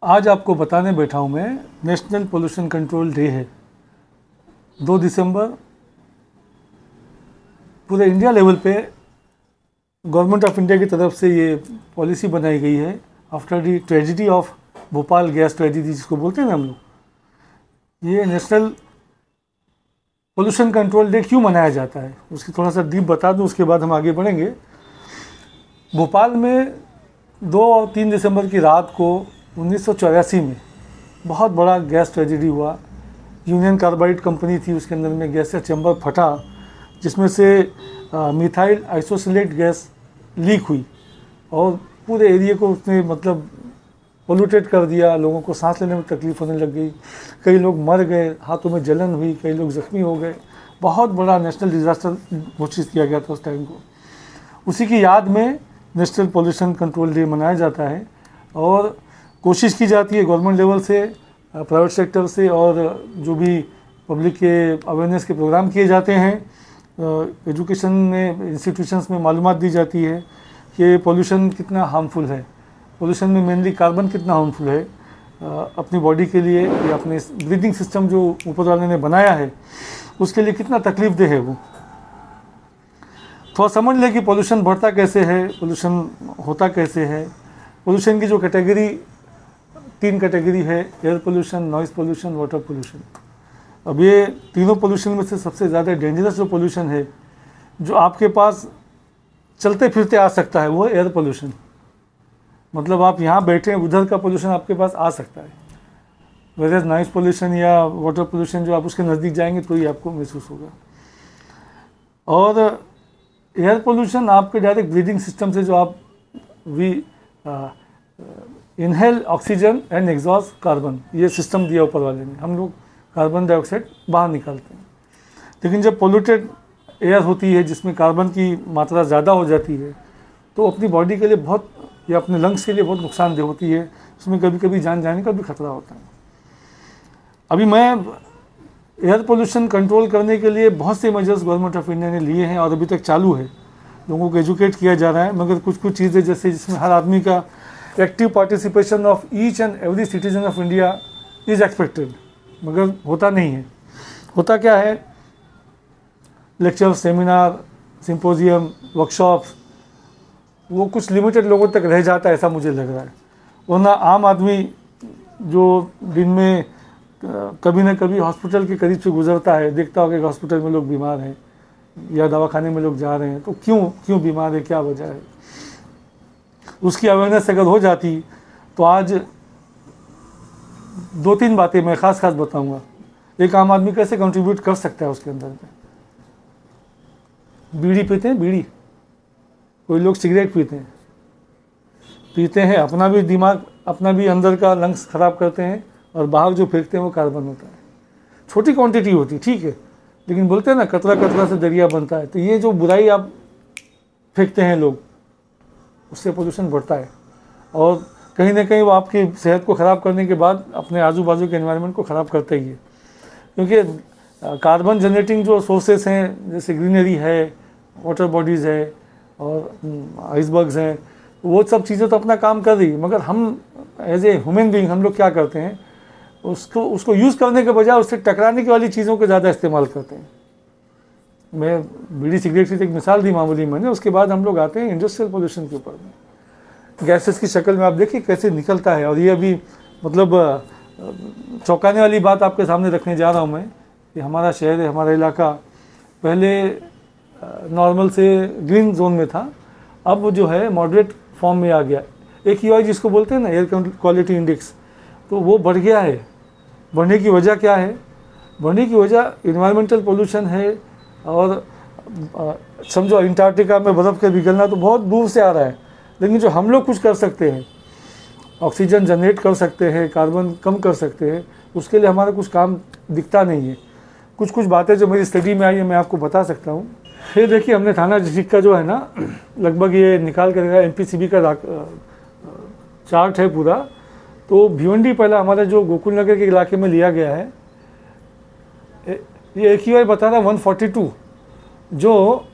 आज आपको बताने बैठा हूँ मैं, नेशनल पोल्यूशन कंट्रोल डे है 2 दिसंबर। पूरे इंडिया लेवल पे गवर्नमेंट ऑफ इंडिया की तरफ से ये पॉलिसी बनाई गई है after the tragedy of Bhopal gas tragedy जिसको बोलते हैं ना हम लोग। ये नेशनल पोल्यूशन कंट्रोल डे क्यों मनाया जाता है उसकी थोड़ा सा डीप बता दूं, उसके बाद हम आगे बढ़ेंगे। भोपाल में 2 और 3 दिसंबर की रात को 1984 में बहुत बड़ा गैस ट्रेजिडी हुआ। यूनियन कार्बाइड कंपनी थी, उसके अंदर में गैस का चैम्बर फटा जिसमें से मिथाइल आइसोसिलेट गैस लीक हुई और पूरे एरिया को उसने मतलब पोल्यूटेड कर दिया। लोगों को सांस लेने में तकलीफ होने लग गई, कई लोग मर गए, हाथों में जलन हुई, कई लोग ज़ख्मी हो गए। बहुत बड़ा नेशनल डिज़ास्टर घोषित किया गया था उस टाइम को। उसी की याद में नेशनल पोल्यूशन कंट्रोल डे मनाया जाता है और कोशिश की जाती है गवर्नमेंट लेवल से, प्राइवेट सेक्टर से, और जो भी पब्लिक के अवेयरनेस के प्रोग्राम किए जाते हैं, एजुकेशन में इंस्टीट्यूशंस में मालूमात दी जाती है कि पोल्यूशन कितना हार्मफुल है। पोल्यूशन में मेनली कार्बन कितना हार्मफुल है अपनी बॉडी के लिए, या अपने ब्रीदिंग सिस्टम जो ऊपर वाले ने बनाया है उसके लिए कितना तकलीफ दे है वो। थोड़ा समझ लें कि पोल्यूशन बढ़ता कैसे है, पोल्यूशन होता कैसे है। पोल्यूशन की जो कैटेगरी 3 कैटेगरी है, air pollution, noise pollution, water pollution. अब ये तीनों पोल्यूशन में से सबसे ज़्यादा डेंजरस जो पोल्यूशन है जो आपके पास चलते फिरते आ सकता है वो है एयर पोल्यूशन। मतलब आप यहाँ बैठे हैं, उधर का पोल्यूशन आपके पास आ सकता है। वेयर नॉइज़ पोल्यूशन या वाटर पोल्यूशन जो आप उसके नज़दीक जाएंगे तो ही आपको महसूस होगा। और एयर पोल्यूशन आपके डायरेक्ट ब्रीदिंग सिस्टम से जो आप inhale oxygen and exhaust carbon, ये सिस्टम दिया ऊपर वाले ने, हम लोग कार्बन डाइऑक्साइड बाहर निकालते हैं। लेकिन जब पोल्यूटेड एयर होती है जिसमें कार्बन की मात्रा ज़्यादा हो जाती है तो अपनी बॉडी के लिए बहुत, या अपने लंग्स के लिए बहुत नुकसानदेह होती है। उसमें कभी कभी जान जाने का भी खतरा होता है। अभी मैं एयर पोल्यूशन कंट्रोल करने के लिए बहुत से मेजर्स गवर्नमेंट ऑफ इंडिया ने लिए हैं और अभी तक चालू है, लोगों को एजुकेट किया जा रहा है। मगर कुछ चीज़ें जैसे जिसमें हर आदमी का active participation of each and every citizen of India is expected, मगर होता नहीं है। होता क्या है, लेक्चर, सेमिनार, सिंपोजियम, वर्कशॉप्स, वो कुछ लिमिटेड लोगों तक रह जाता है, ऐसा मुझे लग रहा है। वरना आम आदमी जो दिन में कभी ना कभी हॉस्पिटल के करीब से गुजरता है, देखता होगा कि हॉस्पिटल में लोग बीमार हैं या दवाखाने में लोग जा रहे हैं, तो क्यों बीमार है, क्या वजह है, उसकी अवेयरनेस अगर हो जाती तो आज 2-3 बातें मैं खास बताऊंगा। एक आम आदमी कैसे कंट्रीब्यूट कर सकता है उसके अंदर में। बीड़ी पीते हैं, बीड़ी, कोई लोग सिगरेट पीते हैं, अपना भी दिमाग, अपना भी अंदर का लंग्स ख़राब करते हैं, और बाहर जो फेंकते हैं वो कार्बन होता है। छोटी क्वांटिटी होती, ठीक है, लेकिन बोलते हैं ना कतरा कतरा से दरिया बनता है। तो ये जो बुराई आप फेंकते हैं लोग, उससे पोल्यूशन बढ़ता है और कहीं ना कहीं वो आपकी सेहत को ख़राब करने के बाद अपने आजू बाजू के एनवायरनमेंट को ख़राब करता ही है। क्योंकि कार्बन जनरेटिंग जो सोर्सेस हैं जैसे ग्रीनरी है, वाटर बॉडीज़ है और आइसबर्ग्स हैं, वो सब चीज़ें तो अपना काम कर रही है, मगर हम एज ए ह्यूमन बीइंग हम लोग क्या करते हैं, उसको यूज़ करने के बजाय उससे टकराने की वाली चीज़ों को ज़्यादा इस्तेमाल करते हैं। मैं बीड़ी सिगरेट की एक मिसाल दी मामूली मैंने, उसके बाद हम लोग आते हैं इंडस्ट्रियल पोल्यूशन के ऊपर में। गैसेस की शक्ल में आप देखिए कैसे निकलता है। और ये अभी मतलब चौंकाने वाली बात आपके सामने रखने जा रहा हूँ मैं कि हमारा शहर है, हमारा इलाका पहले नॉर्मल से ग्रीन जोन में था, अब वो जो है मॉडरेट फॉर्म में आ गया। AQI जिसको बोलते हैं ना, एयर क्वालिटी इंडेक्स, तो वो बढ़ गया है। बढ़ने की वजह क्या है? बढ़ने की वजह इन्वायरमेंटल पोल्यूशन है। और समझो अंटार्कटिका में बर्फ़ का पिघलना तो बहुत दूर से आ रहा है, लेकिन जो हम लोग कुछ कर सकते हैं, ऑक्सीजन जनरेट कर सकते हैं, कार्बन कम कर सकते हैं, उसके लिए हमारा कुछ काम दिखता नहीं है। कुछ बातें जो मेरी स्टडी में आई है मैं आपको बता सकता हूँ। ये देखिए, हमने थाना डिस्ट्रिक्ट का जो है ना, लगभग ये निकाल कर MPCB का चार्ट है पूरा। तो भिवंडी पहला हमारा जो गोकुल नगर के इलाके में लिया गया है, ये AQI बता रहा 142, जो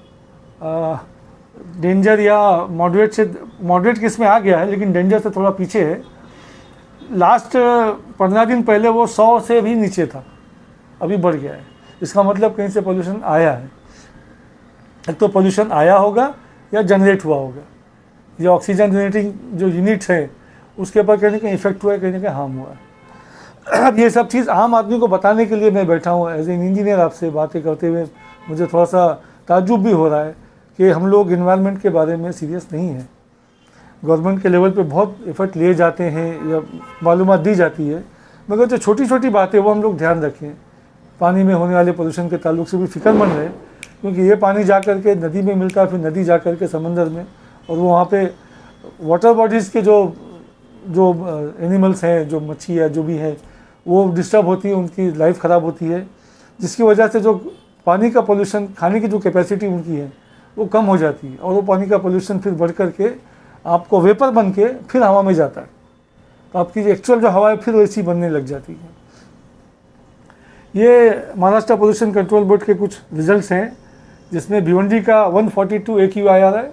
डेंजर या मॉडरेट किस में आ गया है, लेकिन डेंजर से थोड़ा पीछे है। लास्ट 15 दिन पहले वो 100 से भी नीचे था, अभी बढ़ गया है। इसका मतलब कहीं से पोल्यूशन आया है। एक तो पोल्यूशन आया होगा या जनरेट हुआ होगा, ये ऑक्सीजन जनरेटिंग जो यूनिट्स हैं उसके ऊपर कहीं ना कहीं इफेक्ट हुआ है, कहीं ना कहीं हार्म हुआ है। अब ये सब चीज़ आम आदमी को बताने के लिए मैं बैठा हूँ एज एन इंजीनियर, आपसे बातें करते हुए मुझे थोड़ा सा ताज्जुब भी हो रहा है कि हम लोग इन्वायरमेंट के बारे में सीरियस नहीं हैं। गवर्नमेंट के लेवल पे बहुत एफर्ट लिए जाते हैं या मालूमात दी जाती है, मगर जो छोटी छोटी बातें वो हम लोग ध्यान रखें। पानी में होने वाले प्रदूषण के ताल्लुक से भी फिक्रमंद है, क्योंकि ये पानी जा कर के नदी में मिलता है, फिर नदी जा कर के समंदर में, और वो वहाँ पे वाटर बॉडीज़ के जो एनिमल्स हैं, जो मच्छी है जो भी है, वो डिस्टर्ब होती है, उनकी लाइफ ख़राब होती है, जिसकी वजह से जो पानी का पोल्यूशन, खाने की जो कैपेसिटी उनकी है वो कम हो जाती है, और वो पानी का पोल्यूशन फिर बढ़ कर के आपको वेपर बन के फिर हवा में जाता है, तो आपकी एक्चुअल जो हवा है फिर वैसी बनने लग जाती है। ये महाराष्ट्र पोल्यूशन कंट्रोल बोर्ड के कुछ रिजल्ट्स हैं, जिसमें भिवंडी का 142 AQI आ रहा है,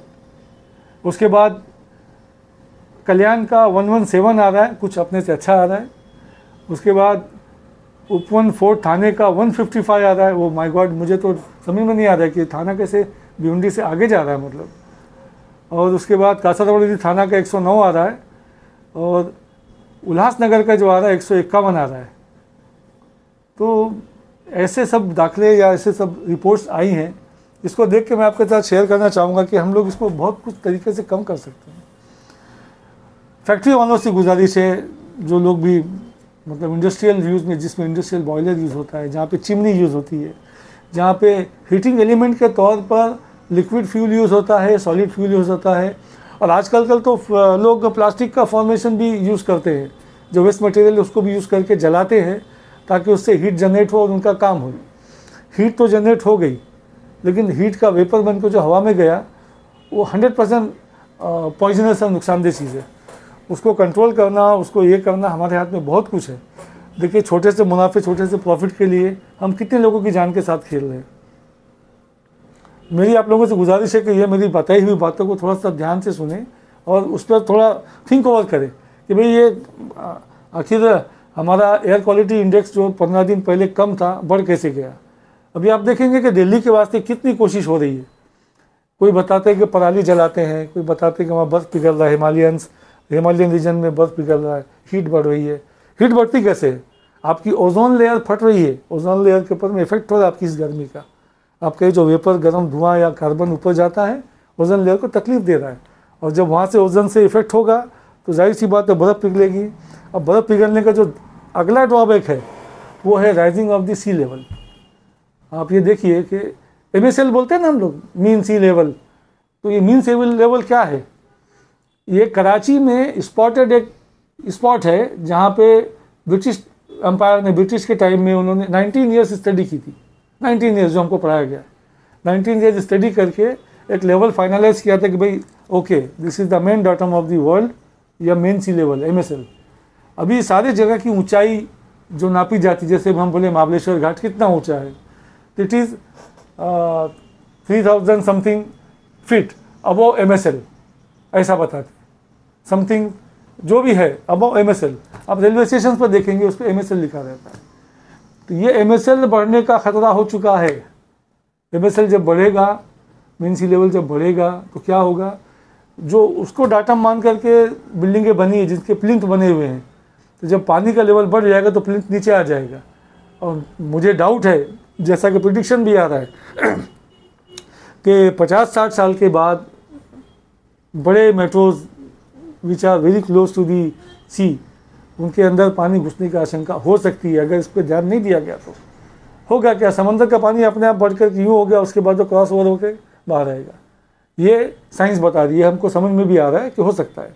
उसके बाद कल्याण का 117 आ रहा है, कुछ अपने से अच्छा आ रहा है, उसके बाद उपवन फोर्ट थाने का 155 आ रहा है। वो माय गॉड, मुझे तो समझ में नहीं आ रहा है कि थाना कैसे भिवंडी से आगे जा रहा है मतलब। और उसके बाद कासारवाड़ी थाना का 109 आ रहा है, और उल्लासनगर का जो आ रहा है 151 आ रहा है। तो ऐसे सब दाखिले या ऐसे सब रिपोर्ट्स आई हैं, इसको देख के मैं आपके साथ शेयर करना चाहूँगा कि हम लोग इसको बहुत कुछ तरीके से कम कर सकते हैं। फैक्ट्री वालों से गुजारिश है, जो लोग भी मतलब इंडस्ट्रियल यूज़ में, जिसमें इंडस्ट्रियल बॉयलर यूज़ होता है, जहाँ पे चिमनी यूज़ होती है, जहाँ पे हीटिंग एलिमेंट के तौर पर लिक्विड फ्यूल यूज़ होता है, सॉलिड फ्यूल यूज़ होता है, और आजकल तो लोग प्लास्टिक का फॉर्मेशन भी यूज़ करते हैं, जो वेस्ट मटेरियल उसको भी यूज़ करके जलाते हैं ताकि उससे हीट जनरेट हो और उनका काम हो। हीट तो जनरेट हो गई, लेकिन हीट का वेपर बन के जो हवा में गया वो 100% पॉइजनस और नुकसानदेह चीज़ है। उसको कंट्रोल करना, उसको ये करना हमारे हाथ में बहुत कुछ है। देखिए, छोटे से मुनाफे, छोटे से प्रॉफिट के लिए हम कितने लोगों की जान के साथ खेल रहे हैं। मेरी आप लोगों से गुजारिश है कि ये मेरी बताई हुई बातों को थोड़ा सा ध्यान से सुने और उस पर थोड़ा थिंक ओवर करें कि भाई ये आखिर हमारा एयर क्वालिटी इंडेक्स जो 15 दिन पहले कम था, बढ़ कैसे गया। अभी आप देखेंगे कि दिल्ली के वास्ते कितनी कोशिश हो रही है। कोई बताते हैं कि पराली जलाते हैं, कोई बताते हैं कि वहाँ बर्फ़ पिघल रहा है, हिमालयन रीजन में बर्फ़ पिघल रहा है, हीट बढ़ रही है। हीट बढ़ती कैसे है? आपकी ओजोन लेयर फट रही है, ओजोन लेयर के ऊपर में इफेक्ट हो रहा है आपकी इस गर्मी का। आपका जो वेपर, गर्म धुआं या कार्बन ऊपर जाता है, ओजोन लेयर को तकलीफ दे रहा है, और जब वहाँ से ओजोन से इफेक्ट होगा तो जाहिर सी बात है बर्फ़ पिघलेगी। अब बर्फ़ पिघलने का जो अगला ड्रॉबैक है वो है rising of the sea level. आप ये देखिए कि MSL बोलते हैं ना हम लोग, मीन सी लेवल। तो ये मीन सी लेवल क्या है? ये कराची में स्पॉटेड एक स्पॉट है जहाँ पे ब्रिटिश एम्पायर ने, ब्रिटिश के टाइम में उन्होंने 19 ईयर्स स्टडी की थी। 19 ईयर्स जो हमको पढ़ाया गया, 19 ईयर्स स्टडी करके एक लेवल फाइनलाइज किया था कि भाई okay, this is the main datum of the world, या मेन सी लेवल MSL। अभी सारी जगह की ऊंचाई जो नापी जाती, जैसे हम बोले महाबलेश्वर घाट कितना ऊंचा है, it is 3000 something feet above MSL, ऐसा बताते समथिंग जो भी है अबव MSL। आप रेलवे स्टेशन पर देखेंगे उस पर MSL लिखा रहता है। तो ये MSL बढ़ने का खतरा हो चुका है। MSL जब बढ़ेगा, मीन सी लेवल जब बढ़ेगा तो क्या होगा? जो उसको डाटा मान करके बिल्डिंगें बनी है, जिसके प्लिंथ बने हुए हैं, तो जब पानी का लेवल बढ़ जाएगा तो प्लिंथ नीचे आ जाएगा। और मुझे डाउट है, जैसा कि प्रिडिक्शन भी आ रहा है कि 50-60 साल के बाद बड़े metros which are very close to the sea, उनके अंदर पानी घुसने की आशंका हो सकती है अगर इस पर ध्यान नहीं दिया गया। तो होगा क्या? समंदर का पानी अपने आप बढ़कर यूँ हो गया, उसके बाद जो क्रॉस ओवर होकर बाहर आएगा। ये साइंस बता रही है, हमको समझ में भी आ रहा है कि हो सकता है।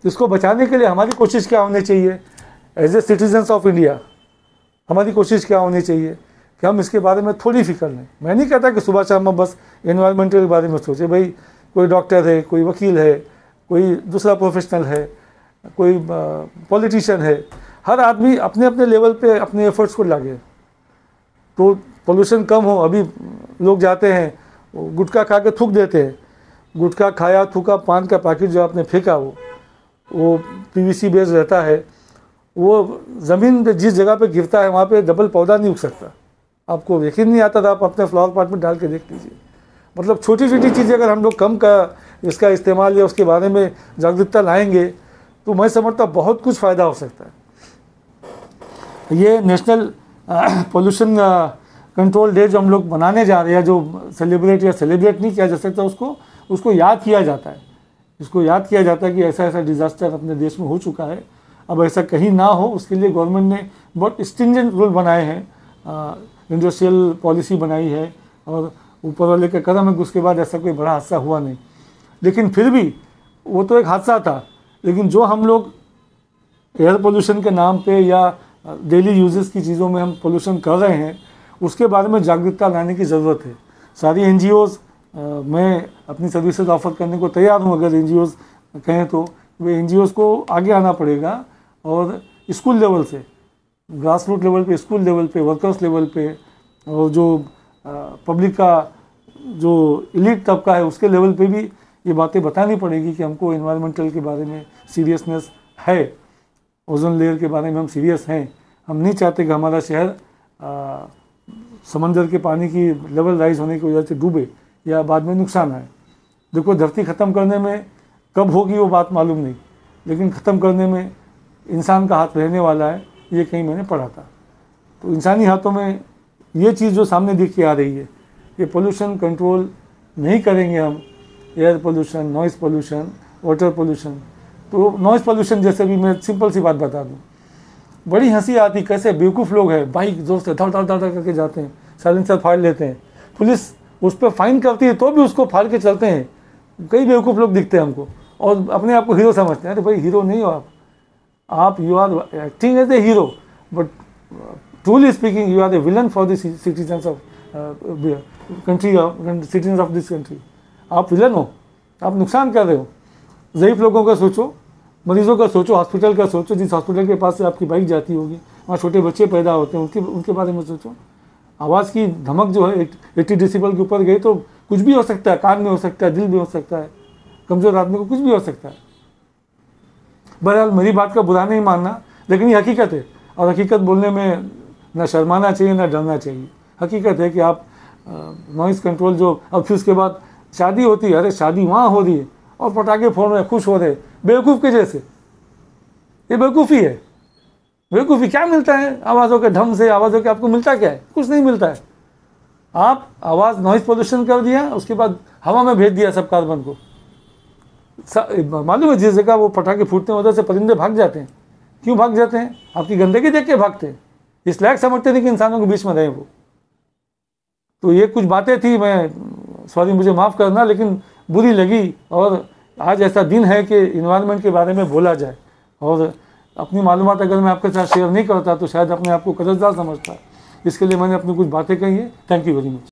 इसको बचाने के लिए हमारी कोशिश क्या होनी चाहिए? As a citizens of India हमारी कोशिश क्या होनी चाहिए कि हम इसके बारे में थोड़ी फिक्र लें। मैं नहीं कहता कि सुबह शाम बस एनवायरमेंटल के बारे में सोचे। भाई कोई डॉक्टर है, कोई वकील है, कोई दूसरा प्रोफेशनल है, कोई पॉलिटिशियन है, हर आदमी अपने अपने लेवल पे अपने एफर्ट्स को लागे तो पोल्यूशन कम हो। अभी लोग जाते हैं गुटखा खा के थूक देते हैं, गुटखा खाया, थूका, पान का पैकेट जो आपने फेंका वो PVC बेस्ड रहता है, वो ज़मीन पे जिस जगह पे गिरता है वहाँ पे डबल पौधा नहीं उग सकता। आपको यकीन नहीं आता था, आप अपने फ्लावर पॉट में डाल के देख लीजिए। मतलब छोटी छोटी चीज़ें अगर हम लोग कम का इसका इस्तेमाल या उसके बारे में जागरूकता लाएंगे तो मैं समझता बहुत कुछ फ़ायदा हो सकता है। ये नेशनल पोल्यूशन कंट्रोल डे जो हम लोग मनाने जा रहे हैं, जो सेलिब्रेट नहीं किया जा सकता, उसको याद किया जाता है। इसको याद किया जाता है कि ऐसा ऐसा डिज़ास्टर अपने देश में हो चुका है, अब ऐसा कहीं ना हो, उसके लिए गवर्नमेंट ने बहुत स्ट्रिंजेंट रूल बनाए हैं, इंडस्ट्रियल पॉलिसी बनाई है, और ऊपर वाले का कदम है कि उसके बाद ऐसा कोई बड़ा हादसा हुआ नहीं। लेकिन फिर भी वो तो एक हादसा था, लेकिन जो हम लोग एयर पोल्यूशन के नाम पे या डेली यूजेस की चीज़ों में हम पोल्यूशन कर रहे हैं, उसके बारे में जागरूकता लाने की ज़रूरत है। सारी NGOs, मैं अपनी सर्विसेज ऑफ़र करने को तैयार हूँ, अगर NGOs कहें तो वे NGOs को आगे आना पड़ेगा, और स्कूल लेवल से, ग्रास रूट लेवल पे, स्कूल लेवल पे, वर्कर्स लेवल पे, और जो पब्लिक का जो एलीट तबका है उसके लेवल पे भी ये बातें बतानी पड़ेगी कि हमको एनवायरमेंटल के बारे में सीरियसनेस है, ओजोन लेयर के बारे में हम सीरियस हैं। हम नहीं चाहते कि हमारा शहर समंदर के पानी की लेवल राइज होने की वजह से डूबे या बाद में नुकसान आए। देखो, धरती ख़त्म करने में कब होगी वो बात मालूम नहीं, लेकिन ख़त्म करने में इंसान का हाथ रहने वाला है, ये कहीं मैंने पढ़ा था। तो इंसानी हाथों में ये चीज़ जो सामने दिख के आ रही है, ये पोल्यूशन कंट्रोल नहीं करेंगे हम, air pollution, noise pollution, water pollution. तो नॉइज़ पोल्यूशन जैसे भी मैं सिंपल सी बात बता दूँ, बड़ी हंसी आती, कैसे बेवकूफ़ लोग हैं, बाइक जोर से धड़ धड़ धड़ करके जाते हैं, साइलेंसर फाड़ लेते हैं, पुलिस उस पर फाइन करती है तो भी उसको फाड़ के चलते हैं। कई बेवकूफ़ लोग दिखते हैं हमको, और अपने आप को हीरो समझते हैं। अरे भाई, हीरो नहीं हो आप you are acting as a hero, but truly speaking you are a villain for the citizens of country, citizens of this country. आप विलन हो, आप नुकसान कर रहे हो। ज़ईफ़ लोगों का सोचो, मरीजों का सोचो, हॉस्पिटल का सोचो, जिस हॉस्पिटल के पास से आपकी बाइक जाती होगी वहाँ छोटे बच्चे पैदा होते हैं, उनके बारे में सोचो। आवाज़ की धमक जो है 80 डेसिबल के ऊपर गई तो कुछ भी हो सकता है, कान में हो सकता है, दिल में हो सकता है, कमज़ोर आदमी को कुछ भी हो सकता है। बहरहाल, मेरी बात का बुरा नहीं मानना, लेकिन ये हकीकत है, और हकीकत बोलने में ना शर्माना चाहिए ना डरना चाहिए। हकीकत है कि आप नॉइज़ कंट्रोल जो, अब फिर उसके बाद शादी होती है, अरे शादी वहाँ हो रही है और पटाखे फोड़ रहे, खुश हो रहे, बेवकूफ़ के जैसे। ये बेवकूफ़ी है। बेवकूफ़ी क्या मिलता है आवाज़ों के ढंग से? आवाज़ों के आपको मिलता क्या है? कुछ नहीं मिलता है। आप आवाज़ नॉइज़ पोल्यूशन कर दिया, उसके बाद हवा में भेज दिया सब कार्बन को। मालूम है, जिस जगह वो पटाखे फूटते हैं उधर से परिंदे भाग जाते हैं। क्यों भाग जाते हैं? आपकी गंदगी देख के भागते हैं, इस लायक समझते नहीं कि इंसानों के बीच में रहे वो। तो ये कुछ बातें थी, मैं सॉरी, मुझे माफ़ करना, लेकिन बुरी लगी। और आज ऐसा दिन है कि इन्वायरमेंट के बारे में बोला जाए, और अपनी मालूमात अगर मैं आपके साथ शेयर नहीं करता तो शायद अपने आप को कर्जदार समझता। इसके लिए मैंने अपनी कुछ बातें कही हैं। Thank you very much.